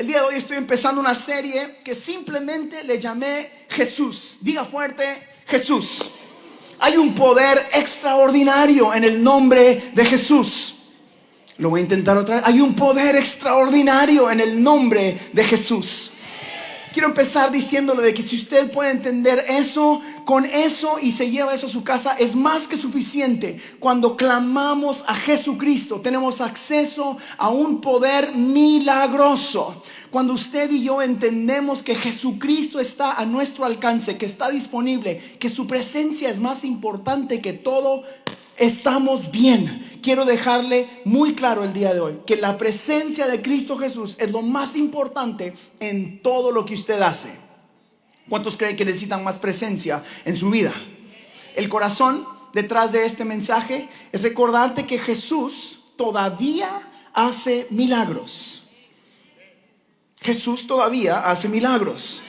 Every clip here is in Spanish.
El día de hoy estoy empezando una serie que simplemente le llamé Jesús. Diga fuerte, Jesús. Hay un poder extraordinario en el nombre de Jesús. Lo voy a intentar otra vez. Hay un poder extraordinario en el nombre de Jesús. Quiero empezar diciéndole de que si usted puede entender eso, con eso y se lleva eso a su casa, es más que suficiente. Cuando clamamos a Jesucristo, tenemos acceso a un poder milagroso. Cuando usted y yo entendemos que Jesucristo está a nuestro alcance, que está disponible, que su presencia es más importante que todo, estamos bien. Quiero dejarle muy claro el día de hoy que la presencia de Cristo Jesús es lo más importante en todo lo que usted hace. ¿Cuántos creen que necesitan más presencia en su vida? El corazón detrás de este mensaje es recordarte que Jesús todavía hace milagros. Jesús todavía hace milagros.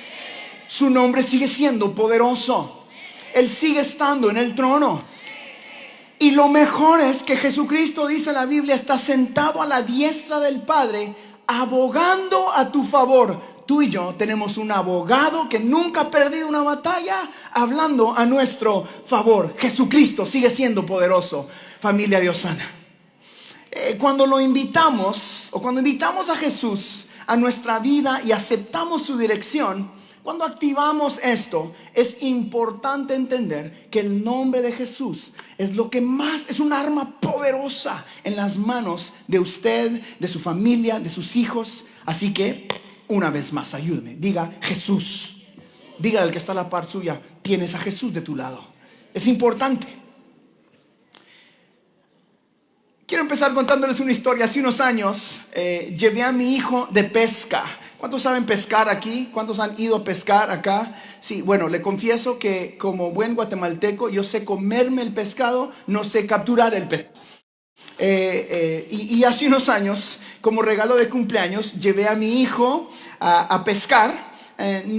Su nombre sigue siendo poderoso. Él sigue estando en el trono. Y lo mejor es que Jesucristo, dice la Biblia, está sentado a la diestra del Padre, abogando a tu favor. Tú y yo tenemos un abogado que nunca ha perdido una batalla, hablando a nuestro favor. Jesucristo sigue siendo poderoso, familia diosana. Cuando lo invitamos, o cuando invitamos a Jesús a nuestra vida y aceptamos su dirección, cuando activamos esto, es importante entender que el nombre de Jesús es lo que más, es un arma poderosa en las manos de usted, de su familia, de sus hijos. Así que, una vez más, ayúdeme, diga Jesús. Diga al que está a la par suya, tienes a Jesús de tu lado. Es importante. Quiero empezar contándoles una historia. Hace unos años llevé a mi hijo de pesca. ¿Cuántos saben pescar aquí? ¿Cuántos han ido a pescar acá? Sí, bueno, le confieso que como buen guatemalteco yo sé comerme el pescado, no sé capturar el pescado. Y hace unos años, como regalo de cumpleaños, llevé a mi hijo a pescar.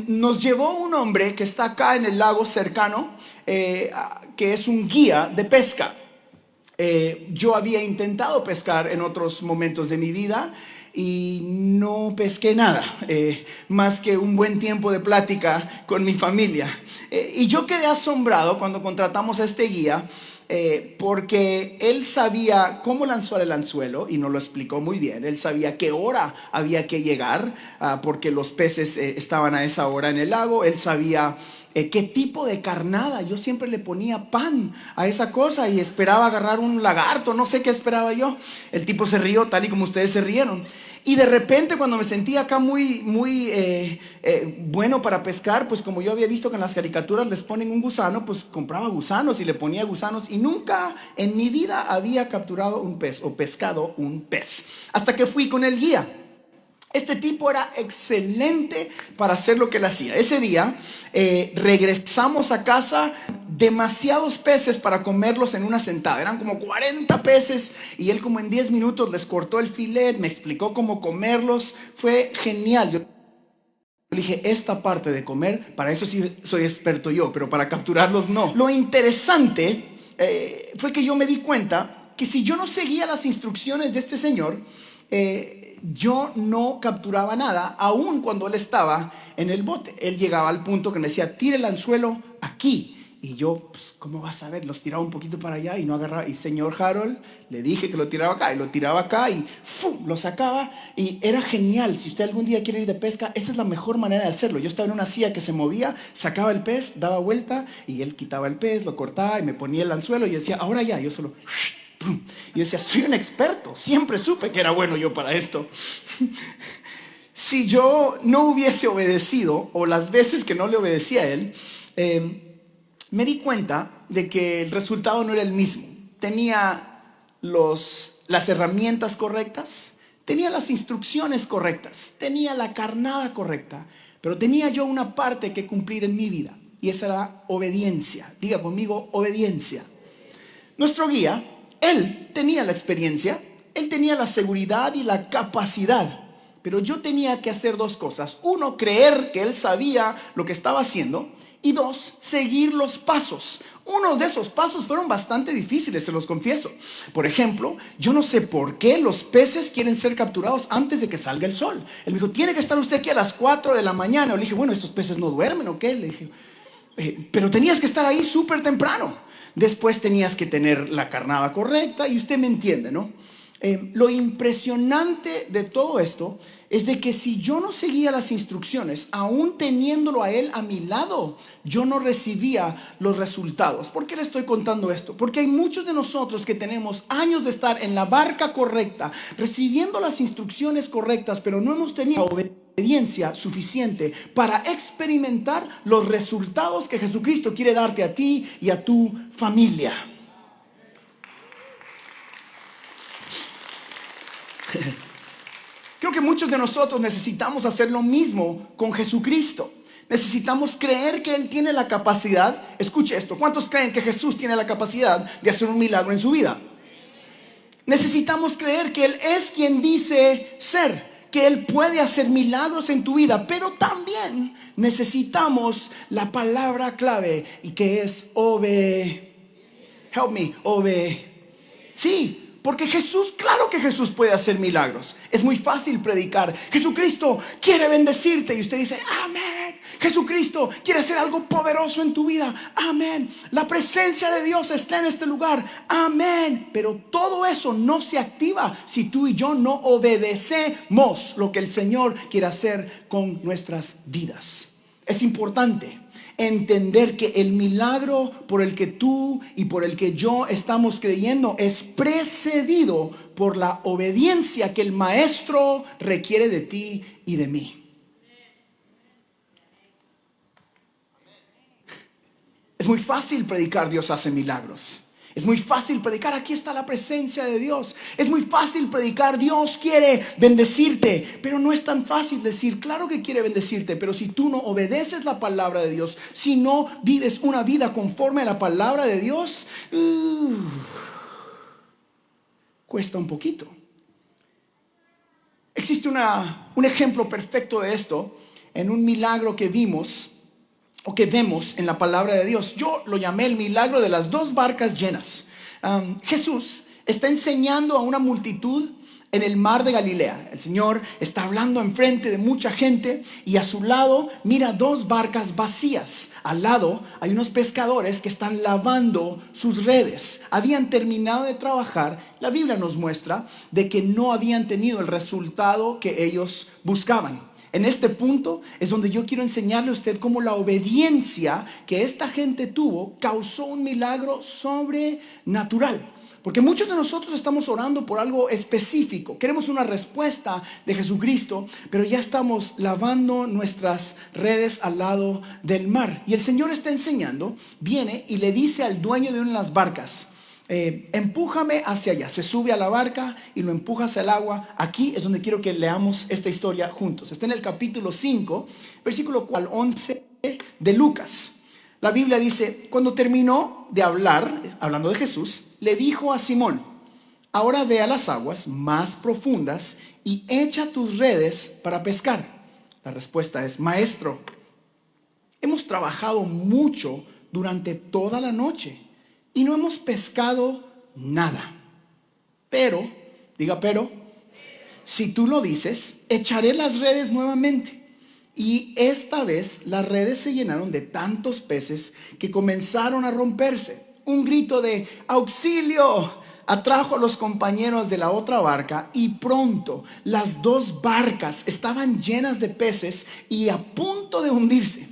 Nos llevó un hombre que está acá en el lago cercano, que es un guía de pesca. Yo había intentado pescar en otros momentos de mi vida y no pesqué nada, más que un buen tiempo de plática con mi familia. Y yo quedé asombrado cuando contratamos a este guía, porque él sabía cómo lanzar el anzuelo y nos lo explicó muy bien. Él sabía qué hora había que llegar, porque los peces estaban a esa hora en el lago. Él sabía qué tipo de carnada. Yo siempre le ponía pan a esa cosa y esperaba agarrar un lagarto, no sé qué esperaba yo. El tipo se rió tal y como ustedes se rieron. Y de repente, cuando me sentía acá muy bueno para pescar, pues como yo había visto que en las caricaturas les ponen un gusano, pues compraba gusanos y le ponía gusanos. Y nunca en mi vida había capturado un pez o pescado un pez, hasta que fui con el guía. Este tipo era excelente para hacer lo que él hacía. Ese día regresamos a casa, demasiados peces para comerlos en una sentada. Eran como 40 peces y él como en 10 minutos les cortó el filet, me explicó cómo comerlos. Fue genial. Yo le dije, esta parte de comer, para eso sí soy experto yo, pero para capturarlos no. Lo interesante fue que yo me di cuenta que si yo no seguía las instrucciones de este señor, yo no capturaba nada, aun cuando él estaba en el bote. Él llegaba al punto que me decía, tire el anzuelo aquí. Y yo, pues, ¿cómo vas a ver? Los tiraba un poquito para allá y no agarraba. Y señor Harold, le dije que lo tiraba acá. Y lo tiraba acá y ¡fum! Lo sacaba. Y era genial. Si usted algún día quiere ir de pesca, esa es la mejor manera de hacerlo. Yo estaba en una silla que se movía, sacaba el pez, daba vuelta y él quitaba el pez, lo cortaba y me ponía el anzuelo y decía, ahora ya. Yo solo... Y yo decía, soy un experto, siempre supe que era bueno yo para esto. Si yo no hubiese obedecido, o las veces que no le obedecía a él, me di cuenta de que el resultado no era el mismo. Tenía las herramientas correctas, tenía las instrucciones correctas, tenía la carnada correcta, pero tenía yo una parte que cumplir en mi vida, y esa era obediencia. Diga conmigo, obediencia. Nuestro guía, él tenía la experiencia, él tenía la seguridad y la capacidad, pero yo tenía que hacer dos cosas. Uno, creer que él sabía lo que estaba haciendo, Y dos, seguir los pasos. Unos de esos pasos fueron bastante difíciles, se los confieso. Por ejemplo, yo no sé por qué los peces quieren ser capturados antes de que salga el sol. Él me dijo, tiene que estar usted aquí a las 4 de la mañana. Le dije, bueno, ¿estos peces no duermen o qué? Le dije, pero tenías que estar ahí súper temprano. Después tenías que tener la carnada correcta y usted me entiende, ¿no? Lo impresionante de todo esto es de que si yo no seguía las instrucciones, aún teniéndolo a él a mi lado, yo no recibía los resultados. ¿Por qué le estoy contando esto? Porque hay muchos de nosotros que tenemos años de estar en la barca correcta, recibiendo las instrucciones correctas, pero no hemos tenido obediencia suficiente para experimentar los resultados que Jesucristo quiere darte a ti y a tu familia. Creo que muchos de nosotros necesitamos hacer lo mismo con Jesucristo. Necesitamos creer que Él tiene la capacidad. Escuche esto, ¿cuántos creen que Jesús tiene la capacidad de hacer un milagro en su vida? Necesitamos creer que Él es quien dice ser, que Él puede hacer milagros en tu vida, pero también necesitamos la palabra clave y que es Sí, porque Jesús, claro que Jesús puede hacer milagros. Es muy fácil predicar, Jesucristo quiere bendecirte, y usted dice, amén. Jesucristo quiere hacer algo poderoso en tu vida, amén. La presencia de Dios está en este lugar, amén. Pero todo eso no se activa si tú y yo no obedecemos lo que el Señor quiere hacer con nuestras vidas. Es importante entender que el milagro por el que tú y por el que yo estamos creyendo es precedido por la obediencia que el Maestro requiere de ti y de mí. Es muy fácil predicar Dios hace milagros. Es muy fácil predicar, aquí está la presencia de Dios. Es muy fácil predicar, Dios quiere bendecirte. Pero no es tan fácil decir, claro que quiere bendecirte, pero si tú no obedeces la palabra de Dios, si no vives una vida conforme a la palabra de Dios, cuesta un poquito. Existe un ejemplo perfecto de esto en un milagro que vimos o que vemos en la palabra de Dios. Yo lo llamé el milagro de las 2 barcas llenas. Jesús está enseñando a una multitud en el mar de Galilea. El Señor está hablando enfrente de mucha gente y a su lado mira 2 barcas vacías. Al lado hay unos pescadores que están lavando sus redes. Habían terminado de trabajar. La Biblia nos muestra de que no habían tenido el resultado que ellos buscaban. En este punto es donde yo quiero enseñarle a usted cómo la obediencia que esta gente tuvo causó un milagro sobrenatural. Porque muchos de nosotros estamos orando por algo específico. Queremos una respuesta de Jesucristo, pero ya estamos lavando nuestras redes al lado del mar. Y el Señor está enseñando, viene y le dice al dueño de una de las barcas, empújame hacia allá. Se sube a la barca y lo empuja hacia el agua. Aquí es donde quiero que leamos esta historia juntos. Está en el capítulo 5, versículo 4 al 11 de Lucas. La Biblia dice, cuando terminó de hablar, hablando de Jesús, le dijo a Simón, ahora ve a las aguas más profundas y echa tus redes para pescar. La respuesta es, maestro, hemos trabajado mucho durante toda la noche y no hemos pescado nada. Pero, diga pero, si tú lo dices, echaré las redes nuevamente. Y esta vez las redes se llenaron de tantos peces que comenzaron a romperse. Un grito de auxilio atrajo a los compañeros de la otra barca y pronto las 2 barcas estaban llenas de peces y a punto de hundirse.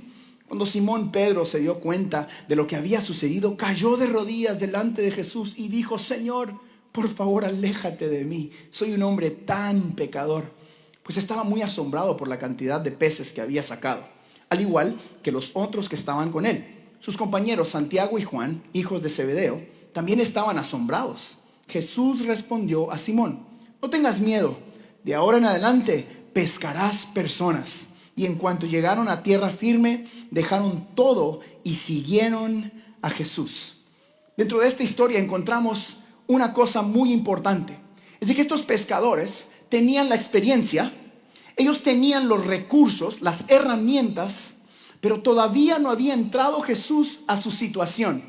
Cuando Simón Pedro se dio cuenta de lo que había sucedido, cayó de rodillas delante de Jesús y dijo, Señor, por favor, aléjate de mí. Soy un hombre tan pecador. Pues estaba muy asombrado por la cantidad de peces que había sacado, al igual que los otros que estaban con él. Sus compañeros Santiago y Juan, hijos de Zebedeo, también estaban asombrados. Jesús respondió a Simón, no tengas miedo, de ahora en adelante pescarás personas. Y en cuanto llegaron a tierra firme, dejaron todo y siguieron a Jesús. Dentro de esta historia encontramos una cosa muy importante. Es de que estos pescadores tenían la experiencia, ellos tenían los recursos, las herramientas pero todavía no había entrado Jesús a su situación.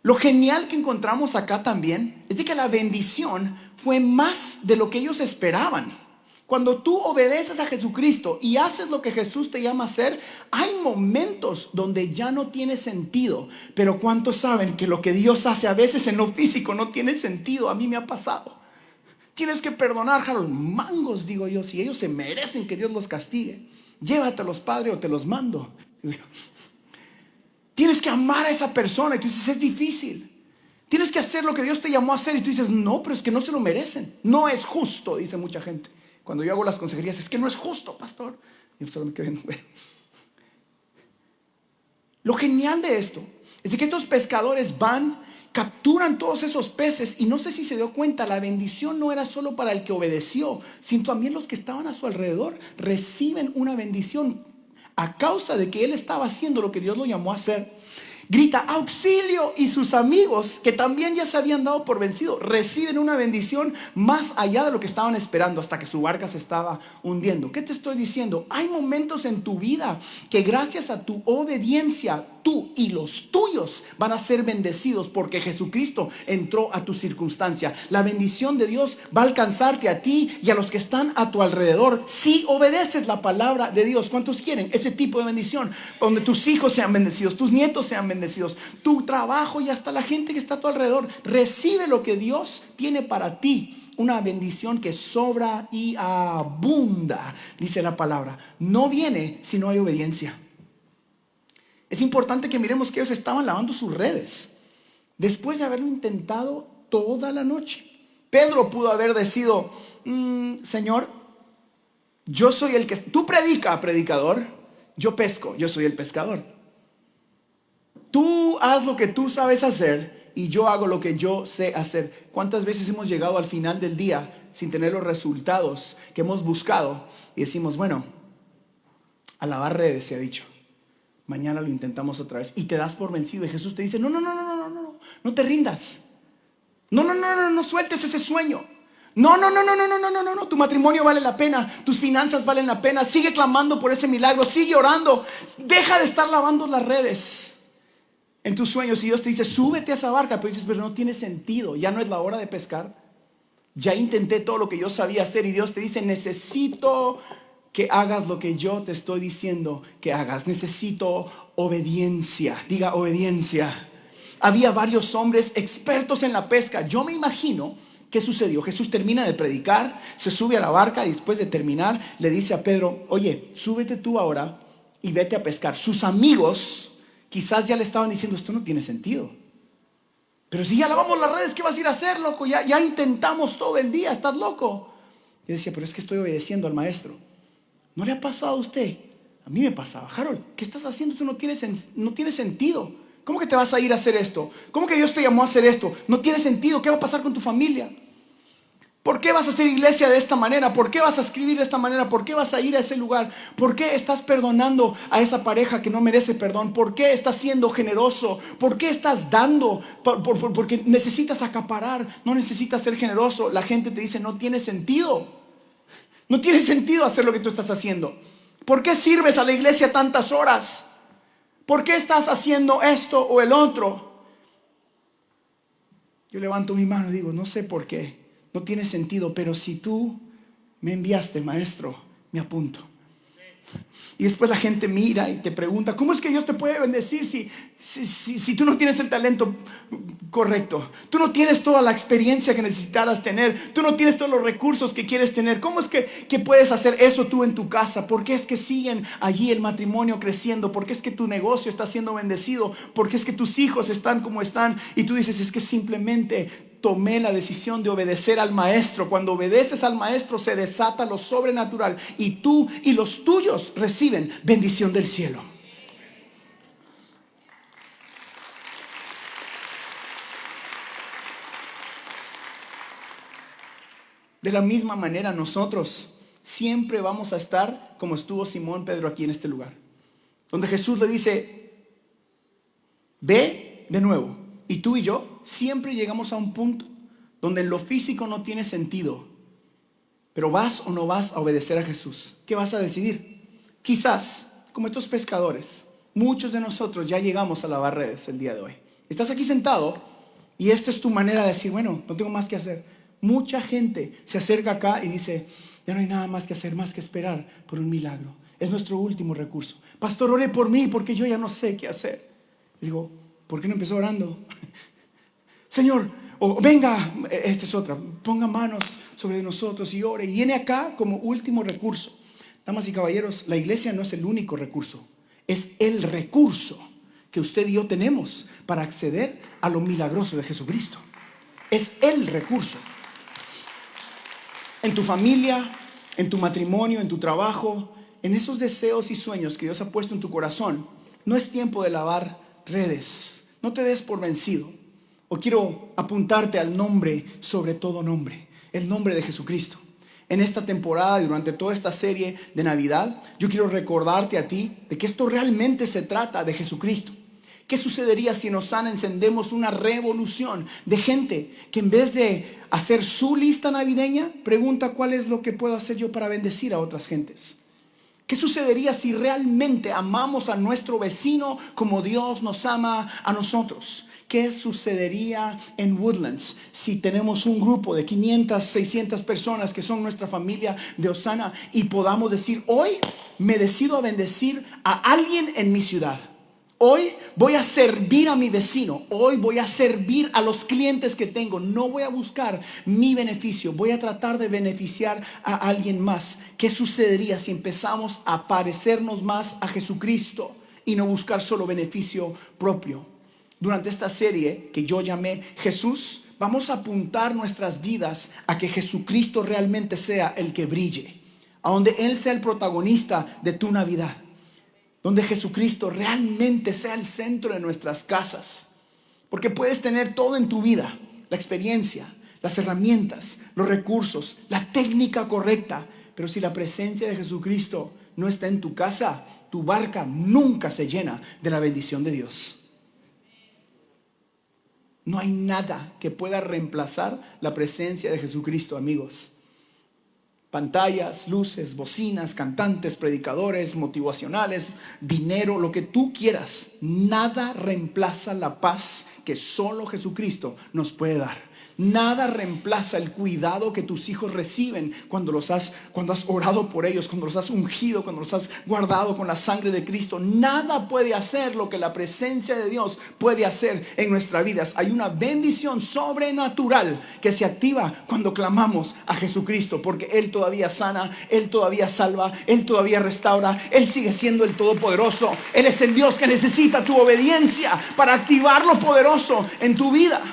Lo genial que encontramos acá también es de que la bendición fue más de lo que ellos esperaban. Cuando tú obedeces a Jesucristo y haces lo que Jesús te llama a hacer, hay momentos donde ya no tiene sentido. Pero ¿cuántos saben que lo que Dios hace a veces en lo físico no tiene sentido? A mí me ha pasado. Tienes que perdonar, Harold. Mangos, digo yo, si ellos se merecen que Dios los castigue. Llévatelos, Padre, o te los mando. Tienes que amar a esa persona y tú dices, es difícil. Tienes que hacer lo que Dios te llamó a hacer y tú dices, no, pero es que no se lo merecen. No es justo, dice mucha gente. Cuando yo hago las consejerías, es que no es justo, pastor. Yo solo me quedo viendo, bueno. Lo genial de esto es de que estos pescadores van, capturan todos esos peces y no sé si se dio cuenta, la bendición no era solo para el que obedeció, sino también los que estaban a su alrededor reciben una bendición a causa de que él estaba haciendo lo que Dios lo llamó a hacer. Grita auxilio y sus amigos, que también ya se habían dado por vencido, reciben una bendición más allá de lo que estaban esperando hasta que su barca se estaba hundiendo. ¿Qué te estoy diciendo? Hay momentos en tu vida que gracias a tu obediencia, tú y los tuyos van a ser bendecidos porque Jesucristo entró a tu circunstancia. La bendición de Dios va a alcanzarte a ti y a los que están a tu alrededor si obedeces la palabra de Dios. ¿Cuántos quieren ese tipo de bendición? Donde tus hijos sean bendecidos, tus nietos sean bendecidos, tu trabajo y hasta la gente que está a tu alrededor. Recibe lo que Dios tiene para ti. Una bendición que sobra y abunda, dice la palabra. No viene si no hay obediencia. Es importante que miremos que ellos estaban lavando sus redes después de haberlo intentado toda la noche. Pedro pudo haber decidido, Señor, yo soy el que... Tú predica, predicador, yo pesco, yo soy el pescador. Tú haz lo que tú sabes hacer y yo hago lo que yo sé hacer. ¿Cuántas veces hemos llegado al final del día sin tener los resultados que hemos buscado? Y decimos, bueno, a lavar redes se ha dicho. Mañana lo intentamos otra vez y te das por vencido y Jesús te dice, no te rindas. No sueltes ese sueño. No, tu matrimonio vale la pena, tus finanzas valen la pena, sigue clamando por ese milagro, sigue orando, deja de estar lavando las redes en tus sueños. Y Dios te dice, súbete a esa barca, pero dices, pero no tiene sentido, ya no es la hora de pescar, ya intenté todo lo que yo sabía hacer y Dios te dice, necesito que hagas lo que yo te estoy diciendo que hagas. Necesito obediencia. Diga obediencia. Había varios hombres expertos en la pesca. Yo me imagino qué sucedió. Jesús termina de predicar, se sube a la barca y después de terminar le dice a Pedro, oye, súbete tú ahora y vete a pescar. Sus amigos quizás ya le estaban diciendo, esto no tiene sentido. Pero si ya lavamos las redes, ¿qué vas a ir a hacer, loco? Ya intentamos todo el día, estás loco. Y decía, pero es que estoy obedeciendo al maestro. ¿No le ha pasado a usted? A mí me pasaba. Harold, ¿qué estás haciendo? Esto no tiene sentido. ¿Cómo que te vas a ir a hacer esto? ¿Cómo que Dios te llamó a hacer esto? No tiene sentido. ¿Qué va a pasar con tu familia? ¿Por qué vas a hacer iglesia de esta manera? ¿Por qué vas a escribir de esta manera? ¿Por qué vas a ir a ese lugar? ¿Por qué estás perdonando a esa pareja que no merece perdón? ¿Por qué estás siendo generoso? ¿Por qué estás dando? Porque necesitas acaparar, no necesitas ser generoso. La gente te dice, no tiene sentido. No tiene sentido hacer lo que tú estás haciendo. ¿Por qué sirves a la iglesia tantas horas? ¿Por qué estás haciendo esto o el otro? Yo levanto mi mano y digo, no sé por qué. No tiene sentido, pero si tú me enviaste, maestro, me apunto. Y después la gente mira y te pregunta, ¿cómo es que Dios te puede bendecir si tú no tienes el talento correcto? Tú no tienes toda la experiencia que necesitaras tener. Tú no tienes todos los recursos que quieres tener. ¿Cómo es que puedes hacer eso tú en tu casa? ¿Por qué es que siguen allí el matrimonio creciendo? ¿Por qué es que tu negocio está siendo bendecido? ¿Por qué es que tus hijos están como están? Y tú dices, es que simplemente tomé la decisión de obedecer al maestro. Cuando obedeces al maestro se desata lo sobrenatural y tú y los tuyos reciben bendición del cielo. De la misma manera nosotros siempre vamos a estar como estuvo Simón Pedro aquí en este lugar, donde Jesús le dice, ve de nuevo. Y tú y yo siempre llegamos a un punto donde en lo físico no tiene sentido. Pero vas o no vas a obedecer a Jesús. ¿Qué vas a decidir? Quizás, como estos pescadores, muchos de nosotros ya llegamos a lavar redes el día de hoy. Estás aquí sentado y esta es tu manera de decir, bueno, no tengo más que hacer. Mucha gente se acerca acá y dice, ya no hay nada más que hacer, más que esperar por un milagro. Es nuestro último recurso. Pastor, ore por mí porque yo ya no sé qué hacer. Y digo, ¿por qué no empezó orando? Señor, o venga, esta es otra, ponga manos sobre nosotros y ore. Y viene acá como último recurso. Damas y caballeros, la iglesia no es el único recurso. Es el recurso que usted y yo tenemos para acceder a lo milagroso de Jesucristo. Es el recurso. En tu familia, en tu matrimonio, en tu trabajo, en esos deseos y sueños que Dios ha puesto en tu corazón, no es tiempo de lavar redes. No te des por vencido. O quiero apuntarte al nombre sobre todo nombre, el nombre de Jesucristo. En esta temporada y durante toda esta serie de Navidad, yo quiero recordarte a ti de que esto realmente se trata de Jesucristo. ¿Qué sucedería si en Osana encendemos una revolución de gente que en vez de hacer su lista navideña, pregunta cuál es lo que puedo hacer yo para bendecir a otras gentes? ¿Qué sucedería si realmente amamos a nuestro vecino como Dios nos ama a nosotros? ¿Qué sucedería en Woodlands si tenemos un grupo de 500, 600 personas que son nuestra familia de Osana y podamos decir, hoy me decido a bendecir a alguien en mi ciudad? Hoy voy a servir a mi vecino. Hoy voy a servir a los clientes que tengo. No voy a buscar mi beneficio. Voy a tratar de beneficiar a alguien más. ¿Qué sucedería si empezamos a parecernos más a Jesucristo y no buscar solo beneficio propio? Durante esta serie que yo llamé Jesús, vamos a apuntar nuestras vidas a que Jesucristo realmente sea el que brille. A donde Él sea el protagonista de tu Navidad. Donde Jesucristo realmente sea el centro de nuestras casas. Porque puedes tener todo en tu vida, la experiencia, las herramientas, los recursos, la técnica correcta. Pero si la presencia de Jesucristo no está en tu casa, tu barca nunca se llena de la bendición de Dios. No hay nada que pueda reemplazar la presencia de Jesucristo, amigos. Pantallas, luces, bocinas, cantantes, predicadores, motivacionales, dinero, lo que tú quieras. Nada reemplaza la paz que solo Jesucristo nos puede dar. Nada reemplaza el cuidado que tus hijos reciben cuando has orado por ellos, cuando los has ungido, cuando los has guardado con la sangre de Cristo. Nada puede hacer lo que la presencia de Dios puede hacer en nuestras vidas. Hay una bendición sobrenatural que se activa cuando clamamos a Jesucristo, porque Él todavía sana, Él todavía salva, Él todavía restaura, Él sigue siendo el Todopoderoso. Él es el Dios que necesita tu obediencia para activar lo poderoso en tu vida.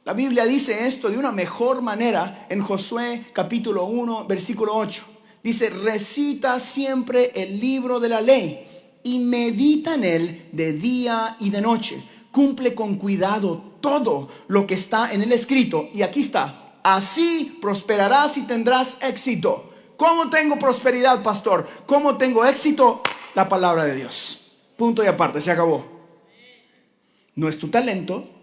La Biblia dice esto de una mejor manera en Josué capítulo 1 versículo 8. Dice, recita siempre el libro de la ley y medita en él de día y de noche. Cumple con cuidado todo lo que está en el escrito. Y aquí está, así prosperarás y tendrás éxito. ¿Cómo tengo prosperidad, pastor? ¿Cómo tengo éxito? La palabra de Dios. Punto y aparte, se acabó. No es tu talento.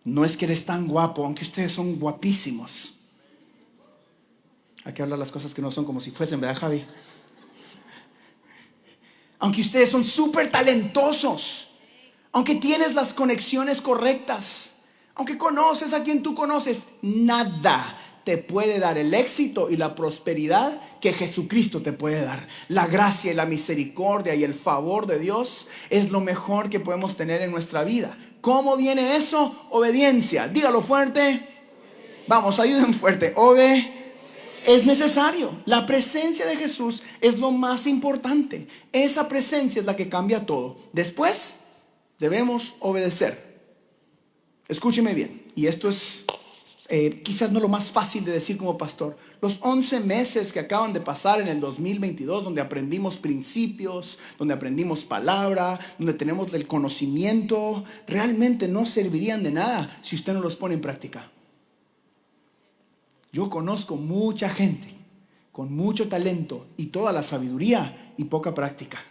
No es que eres tan guapo, aunque ustedes son guapísimos. Hay que hablar las cosas que no son como si fuesen, ¿verdad, Javi? Aunque ustedes son súper talentosos, aunque tienes las conexiones correctas, aunque conoces a quien tú conoces, nada te puede dar el éxito y la prosperidad que Jesucristo te puede dar. La gracia y la misericordia y el favor de Dios es lo mejor que podemos tener en nuestra vida. ¿Cómo viene eso? Obediencia. Dígalo fuerte. Vamos, ayuden fuerte. Es necesario. La presencia de Jesús es lo más importante. Esa presencia es la que cambia todo. Después debemos obedecer. Escúcheme bien. Y esto es quizás no lo más fácil de decir como pastor. Los 11 meses que acaban de pasar en el 2022, donde aprendimos principios, donde aprendimos palabra, donde tenemos el conocimiento, realmente no servirían de nada si usted no los pone en práctica. Yo conozco mucha gente con mucho talento y toda la sabiduría y poca práctica.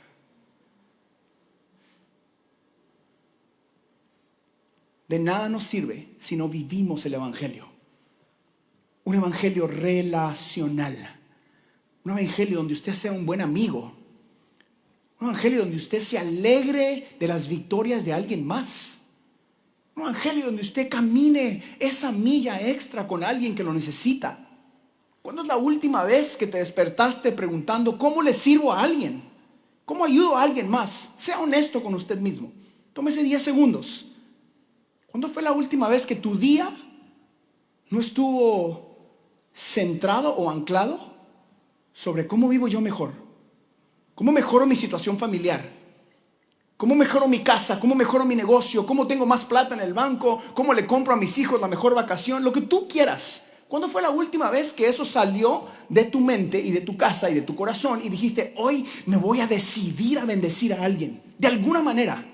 De nada nos sirve si no vivimos el evangelio. Un evangelio relacional. Un evangelio donde usted sea un buen amigo. Un evangelio donde usted se alegre de las victorias de alguien más. Un evangelio donde usted camine esa milla extra con alguien que lo necesita. ¿Cuándo es la última vez que te despertaste preguntando cómo le sirvo a alguien? ¿Cómo ayudo a alguien más? Sea honesto con usted mismo. Tómese 10 segundos. ¿Cuándo fue la última vez que tu día no estuvo centrado o anclado sobre cómo vivo yo mejor? ¿Cómo mejoro mi situación familiar? ¿Cómo mejoro mi casa? ¿Cómo mejoro mi negocio? ¿Cómo tengo más plata en el banco? ¿Cómo le compro a mis hijos la mejor vacación? Lo que tú quieras. ¿Cuándo fue la última vez que eso salió de tu mente y de tu casa y de tu corazón y dijiste, hoy me voy a decidir a bendecir a alguien? De alguna manera.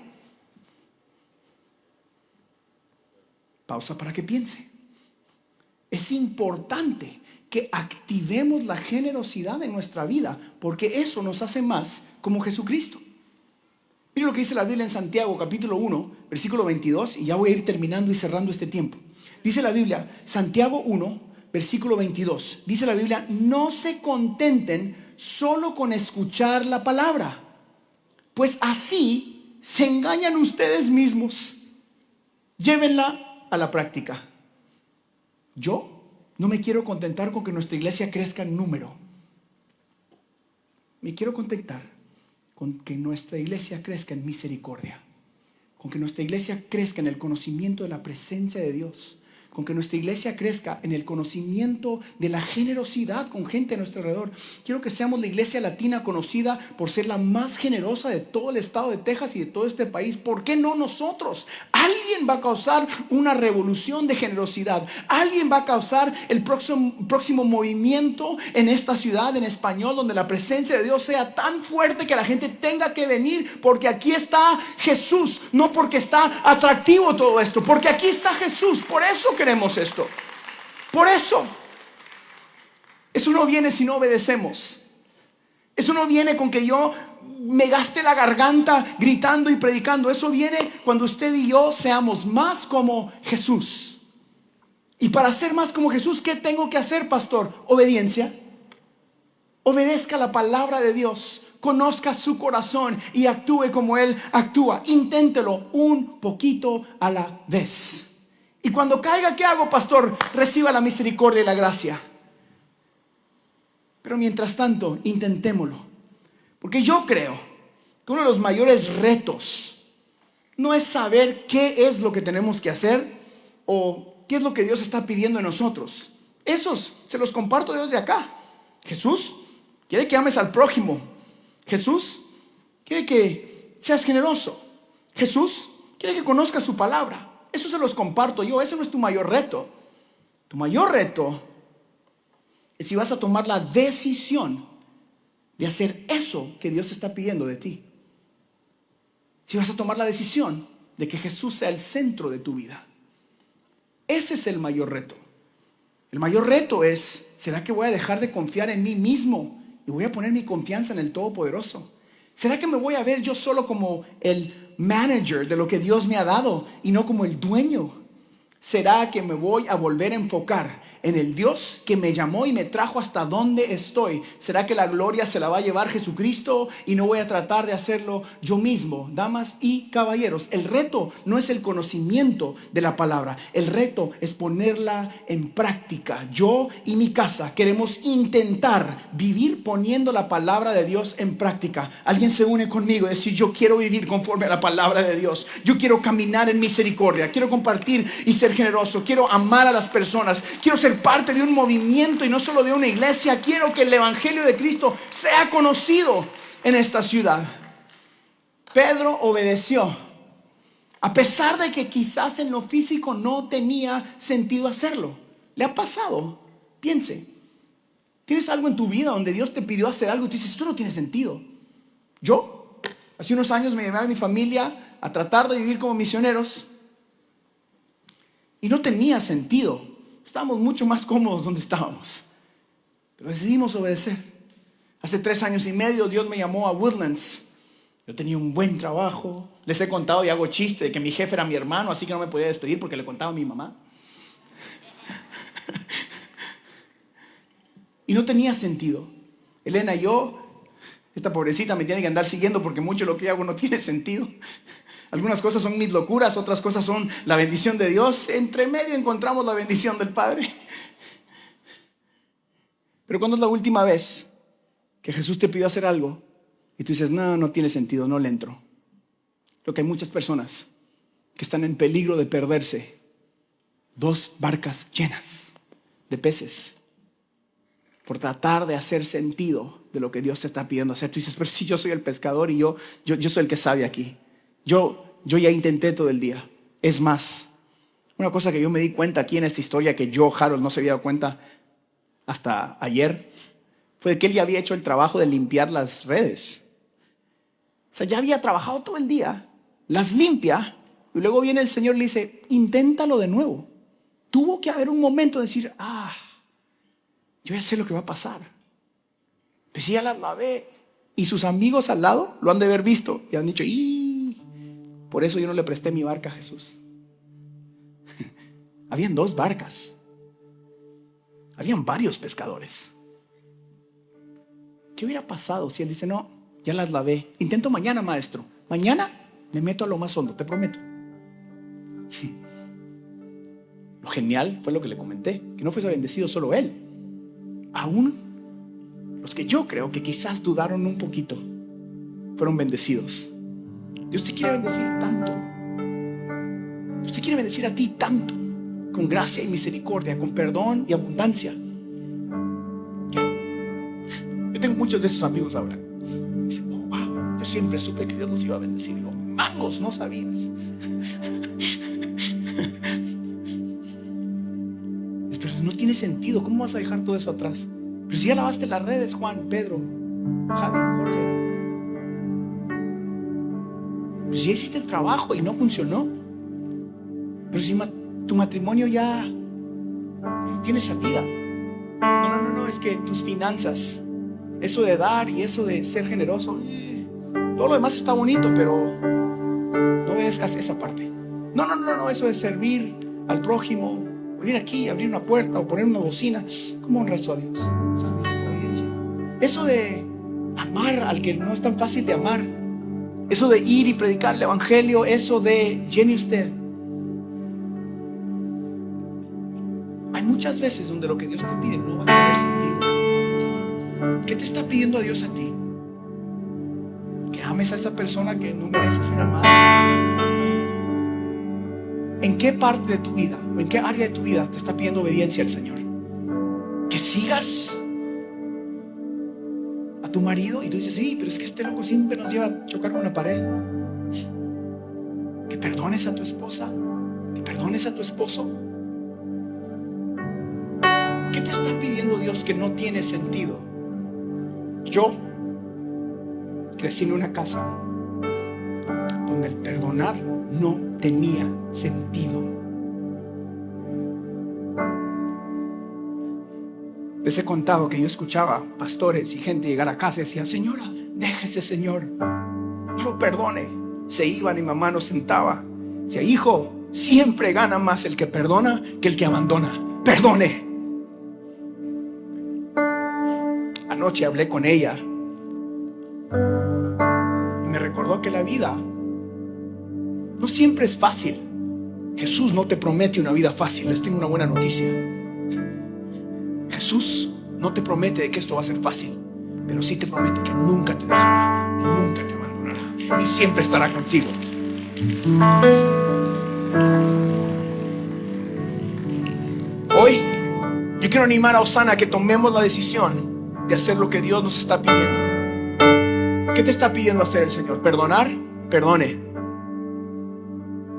Pausa para que piense. Es importante que activemos la generosidad en nuestra vida, porque eso nos hace más como Jesucristo. Mire lo que dice la Biblia en Santiago capítulo 1, versículo 22, y ya voy a ir terminando y cerrando este tiempo. Dice la Biblia, Santiago 1, versículo 22, dice la Biblia, no se contenten solo con escuchar la palabra, pues así se engañan ustedes mismos. Llévenla a la práctica. Yo no me quiero contentar con que nuestra iglesia crezca en número. Me quiero contentar con que nuestra iglesia crezca en misericordia, con que nuestra iglesia crezca en el conocimiento de la presencia de Dios, con que nuestra iglesia crezca en el conocimiento de la generosidad con gente a nuestro alrededor. Quiero que seamos la iglesia latina conocida por ser la más generosa de todo el estado de Texas y de todo este país. ¿Por qué no nosotros? Alguien va a causar una revolución de generosidad. Alguien va a causar el próximo movimiento en esta ciudad en español, donde la presencia de Dios sea tan fuerte que la gente tenga que venir, porque aquí está Jesús, no porque está atractivo todo esto, porque aquí está Jesús. Por eso queremos esto. Por eso. Eso no viene si no obedecemos. Eso no viene con que yo me gaste la garganta gritando y predicando. Eso viene cuando usted y yo seamos más como Jesús. Y para ser más como Jesús, ¿qué tengo que hacer, pastor? Obediencia. Obedezca la palabra de Dios. Conozca su corazón y actúe como Él actúa. Inténtelo un poquito a la vez. Y cuando caiga, ¿qué hago, pastor? Reciba la misericordia y la gracia. Pero mientras tanto, intentémoslo. Porque yo creo que uno de los mayores retos no es saber qué es lo que tenemos que hacer o qué es lo que Dios está pidiendo de nosotros. Esos se los comparto desde acá. Jesús quiere que ames al prójimo. Jesús quiere que seas generoso. Jesús quiere que conozcas su palabra. Eso se los comparto yo. Ese no es tu mayor reto. Tu mayor reto es si vas a tomar la decisión de hacer eso que Dios está pidiendo de ti. Si vas a tomar la decisión de que Jesús sea el centro de tu vida. Ese es el mayor reto. El mayor reto es, ¿será que voy a dejar de confiar en mí mismo y voy a poner mi confianza en el Todopoderoso? ¿Será que me voy a ver yo solo como el manager de lo que Dios me ha dado y no como el dueño? ¿Será que me voy a volver a enfocar en el Dios que me llamó y me trajo hasta donde estoy? ¿Será que la gloria se la va a llevar Jesucristo y no voy a tratar de hacerlo yo mismo? Damas y caballeros, el reto no es el conocimiento de la palabra. El reto es ponerla en práctica. Yo y mi casa queremos intentar vivir poniendo la palabra de Dios en práctica. Alguien se une conmigo y decir, yo quiero vivir conforme a la palabra de Dios. Yo quiero caminar en misericordia. Quiero compartir y ser generoso, quiero amar a las personas, quiero ser parte de un movimiento y no solo de una iglesia. Quiero que el evangelio de Cristo sea conocido en esta ciudad. Pedro obedeció, a pesar de que quizás en lo físico no tenía sentido hacerlo. ¿Le ha pasado? Piense, ¿tienes algo en tu vida donde Dios te pidió hacer algo y tú dices, esto no tiene sentido? Yo, hace unos años me llevé a mi familia a tratar de vivir como misioneros. Y no tenía sentido. Estábamos mucho más cómodos donde estábamos. Pero decidimos obedecer. Hace 3 años y medio Dios me llamó a Woodlands. Yo tenía un buen trabajo. Les he contado y hago chiste de que mi jefe era mi hermano, así que no me podía despedir porque le contaba a mi mamá. Y no tenía sentido. Elena y yo Esta pobrecita me tiene que andar siguiendo porque mucho de lo que hago no tiene sentido. Algunas cosas son mis locuras, otras cosas son la bendición de Dios. Entre medio encontramos la bendición del Padre. Pero ¿cuándo es la última vez que Jesús te pidió hacer algo y tú dices, no, no tiene sentido, no le entro? Lo que hay muchas personas que están en peligro de perderse 2 barcas llenas de peces por tratar de hacer sentido de lo que Dios te está pidiendo hacer. Tú dices, pero si yo soy el pescador y yo soy el que sabe aquí. Yo ya intenté todo el día. Es más, una cosa que yo me di cuenta aquí en esta historia que yo, Harold, no se había dado cuenta hasta ayer, fue que él ya había hecho el trabajo de limpiar las redes. O sea, ya había trabajado todo el día, las limpia, y luego viene el Señor y le dice, inténtalo de nuevo. Tuvo que haber un momento de decir, yo ya sé lo que va a pasar. Pues ya las lavé. Y sus amigos al lado lo han de haber visto y han dicho, por eso yo no le presté mi barca a Jesús. Habían 2 barcas. Habían varios pescadores. ¿Qué hubiera pasado si él dice, no, ya las lavé? Intento mañana, maestro. Mañana me meto a lo más hondo, te prometo. Lo genial fue lo que le comenté, que no fuese bendecido solo él. Aún los que yo creo que quizás dudaron un poquito, fueron bendecidos. Dios te quiere bendecir tanto. Dios te quiere bendecir a ti tanto, con gracia y misericordia, con perdón y abundancia. Yo tengo muchos de esos amigos ahora. Me dicen, wow, yo siempre supe que Dios nos iba a bendecir. Digo, mangos, no sabías. Pero no tiene sentido. ¿Cómo vas a dejar todo eso atrás? Pero si ya lavaste las redes, Juan, Pedro, Javi, Jorge. Pero si ya hiciste el trabajo y no funcionó. Pero si tu matrimonio ya no tiene salida. No, es que tus finanzas, eso de dar y eso de ser generoso, todo lo demás está bonito, pero no obedezcas esa parte. No, eso de servir al prójimo, venir aquí, abrir una puerta o poner una bocina, ¿cómo honra eso a Dios? Eso es desobediencia. Eso de amar al que no es tan fácil de amar, eso de ir y predicar el evangelio, eso de llene usted. Hay muchas veces donde lo que Dios te pide no va a tener sentido. ¿Qué te está pidiendo Dios a ti? Que ames a esa persona que no merece ser amada. ¿En qué parte de tu vida o en qué área de tu vida te está pidiendo obediencia al Señor? Que sigas a tu marido y tú dices, sí, pero es que este loco siempre nos lleva a chocar con la pared. Que perdones a tu esposa, que perdones a tu esposo. ¿Qué te está pidiendo Dios que no tiene sentido? Yo crecí en una casa donde el perdonar no tenía sentido. Les he contado que yo escuchaba pastores y gente llegar a casa y decía, señora, déjese, señor, no lo perdone. Se iban y mamá nos sentaba. Decía, hijo, siempre gana más el que perdona que el que abandona. Perdone. Anoche hablé con ella y me recordó que la vida no siempre es fácil. Jesús no te promete una vida fácil. Les tengo una buena noticia. Jesús no te promete que esto va a ser fácil, pero sí te promete que nunca te dejará, nunca te abandonará y siempre estará contigo. Hoy yo quiero animar a Osana a que tomemos la decisión de hacer lo que Dios nos está pidiendo. ¿Qué te está pidiendo hacer el Señor? ¿Perdonar? Perdone.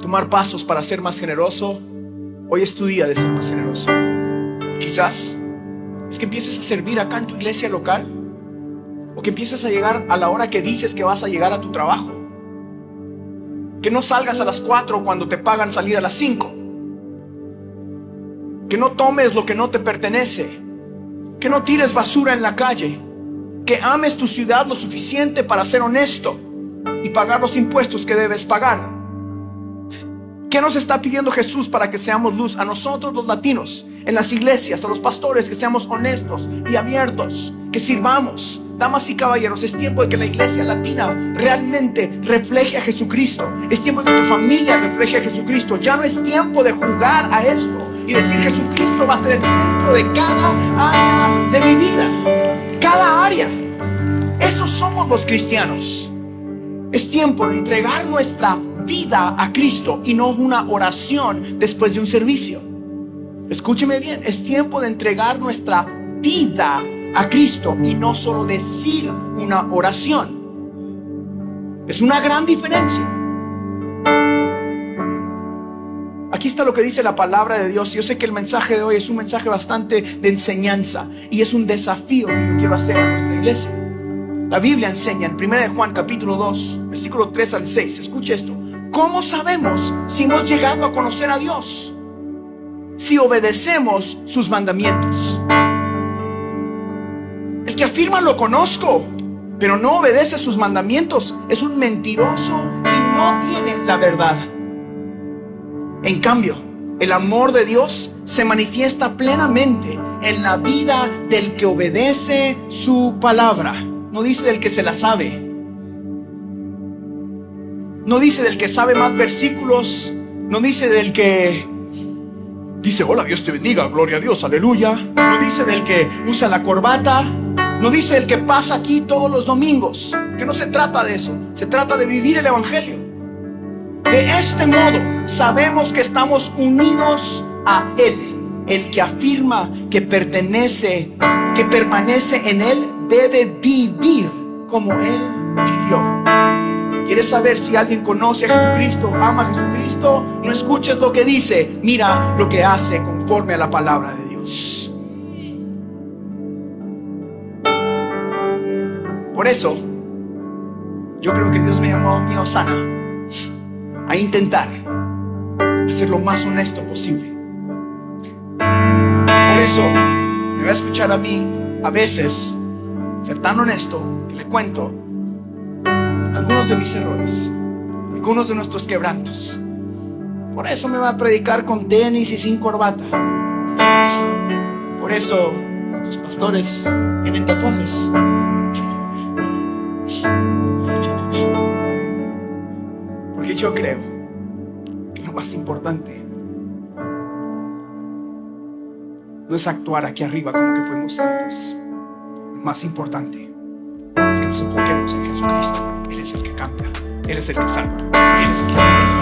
¿Tomar pasos para ser más generoso? Hoy es tu día de ser más generoso. Quizás es que empieces a servir acá en tu iglesia local, o que empieces a llegar a la hora que dices que vas a llegar a tu trabajo. Que no salgas a las 4 cuando te pagan salir a las 5. Que no tomes lo que no te pertenece. Que no tires basura en la calle. Que ames tu ciudad lo suficiente para ser honesto y pagar los impuestos que debes pagar. ¿Qué nos está pidiendo Jesús para que seamos luz? A nosotros los latinos, en las iglesias, a los pastores, que seamos honestos y abiertos, que sirvamos, damas y caballeros, es tiempo de que la iglesia latina realmente refleje a Jesucristo. Es tiempo de que tu familia refleje a Jesucristo. Ya no es tiempo de jugar a esto y decir Jesucristo va a ser el centro de cada área de mi vida. Cada área. Esos somos los cristianos. Es tiempo de entregar nuestra vida a Cristo y no una oración después de un servicio. Escúcheme bien, es tiempo de entregar nuestra vida a Cristo y no solo decir una oración. Es una gran diferencia. Aquí está lo que dice la palabra de Dios. Yo sé que el mensaje de hoy es un mensaje bastante de enseñanza y es un desafío que yo quiero hacer a nuestra iglesia. La Biblia enseña en 1 de Juan capítulo 2, versículo 3 al 6. Escuche esto. ¿Cómo sabemos si hemos llegado a conocer a Dios? Si obedecemos sus mandamientos. El que afirma lo conozco, pero no obedece sus mandamientos, es un mentiroso y no tiene la verdad. En cambio, el amor de Dios se manifiesta plenamente en la vida del que obedece su palabra. No dice del que se la sabe. No dice del que sabe más versículos. No dice del que dice, hola, Dios te bendiga, gloria a Dios, aleluya. No dice del que usa la corbata. No dice del que pasa aquí todos los domingos. Que no se trata de eso. Se trata de vivir el evangelio. De este modo sabemos que estamos unidos a Él. El que afirma que permanece en Él debe vivir como Él vivió. ¿Quieres saber si alguien conoce a Jesucristo, ama a Jesucristo? No escuches lo que dice, mira lo que hace conforme a la palabra de Dios. Por eso, yo creo que Dios me llamó a mí, Osana, a intentar ser lo más honesto posible. Por eso, me va a escuchar a mí a veces ser tan honesto que le cuento algunos de mis errores, algunos de nuestros quebrantos. Por eso me va a predicar con tenis y sin corbata. Por eso nuestros pastores tienen tatuajes. Porque yo creo que lo más importante no es actuar aquí arriba como que fuimos santos. Lo más importante es que nos enfoquemos en Jesucristo. Él es el que cambia, Él es el que salva, y Él es el que